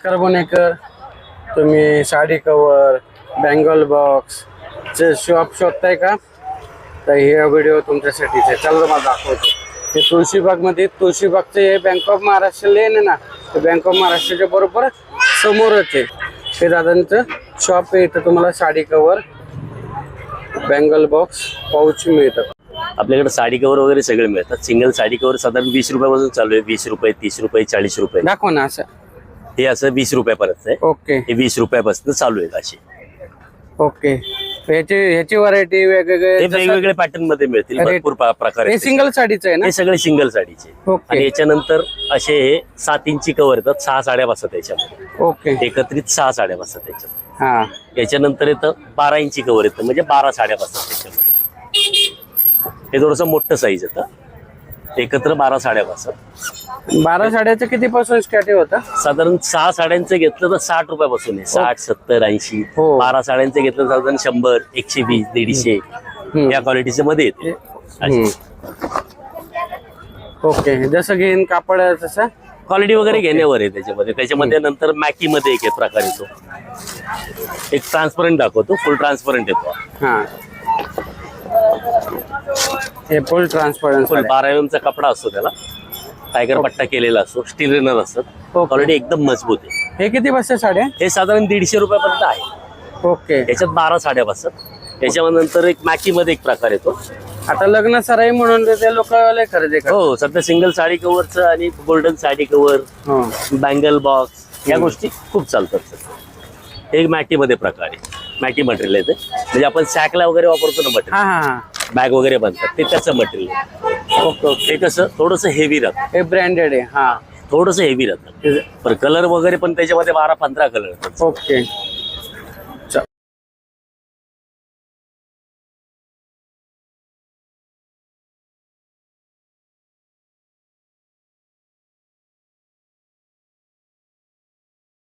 नमस्कार पुणेकर, तुम्ही sari cover bangle box चे शॉप शोधताय का? तर हे व्हिडिओ तुमच्यासाठीच आहे. चला तुम्हाला दाखवतो. हे तुळशीबागमध्ये तुळशीबागचं हे बँक ऑफ महाराष्ट्र लेन आहे ना, ते बँक ऑफ महाराष्ट्राच्या बरोबर समोरच आहे. हे दादांचं शॉप आहे. इथं तुम्हाला sari cover bangle box pouch मिळतात. आपल्याकडे साडी कवर वगैरे सगळे मिळतात. सिंगल साडी कवर साधारण 20 रुपयापासून चालू आहे. 20 रुपये, 30 रुपये, 40 रुपये. दाखवा ना असं. हे असं 20 रुपयापर्यंत आहे. ओके हे 20 रुपयापासून चालू आहेत असे. ओके. ह्याची व्हरायटी वेगवेगळे हे वेगवेगळे पॅटर्न मध्ये मिळतील. अरे, भरपूर प्रकार हे आहेत. सिंगल साडीचं आहे ना? हे सगळे सिंगल साडीचे. ओके. आणि याच्यानंतर असे हे 7 इंची कवर येतात. 6 साड्या बसतात त्याच्यामध्ये. ओके. एकत्रित 6 साड्या बसतात त्याच्यात. हा. याच्यानंतर येतं 12 इंची कवर येतं, म्हणजे 12 साड्या बसतात त्याच्यामध्ये. हे थोडंसं मोठं साईज येतं. एकत्र 12 साड्या बसतात. 12 साड्याचं किती पासून स्टार्टिंग होतं? साधारण 6 साड्यांचं घेतलं तर 60 रुपयापासून आहे. 60, 70, 80. हो. 12 साड्यांचं घेतलं तर साधारण 100, 120, 150 या क्वालिटीच्या मध्ये येते. ओके. जसं घेईन कापड तसं क्वालिटी वगैरे घेण्यावर आहे त्याच्यामध्ये. त्याच्यामध्ये नंतर मॅकी मध्ये एक प्रकार येतो. एक ट्रान्सपरंट दाखवतो, फुल ट्रान्सपरंट येतो. हा. हे फुल ट्रान्सपरन्स. 12 mm चा कपडा असतो, त्याला टायगर पट्टा केलेला असतो, स्टील रेनर असतात. क्वालिटी एकदम मजबूत आहे. हे किती बसते साड्या? हे साधारण 150 रुपयापर्यंत आहे. ओके. याच्यात 12 साड्या बसतात. त्याच्यानंतर एक मॅकी मध्ये एक प्रकार येतो. आता लग्न सराई म्हणून ते लोक लय खरेदी करतात. हो, सध्या सिंगल साडी कव्हरचं आणि गोल्डन साडी कव्हर, हो. बँगल बॉक्स या गोष्टी खूप चालतात. एक मॅटी मध्ये प्रकार आहे. मॅटी मटेरियल आहे ते, म्हणजे आपण सॅकला वगैरे वापरतो ना हा मटेरियल, हा हा. बॅग वगैरे बनतात ते, त्याचं मटेरियल. Okay okay. हे कसं थोडंसं हेवी राहतं. हे ब्रँडेड आहे. हा. थोडंसं हेवी राहतं. पण कलर वगैरे पण त्याच्यामध्ये 12-15 कलर येतात. ओके.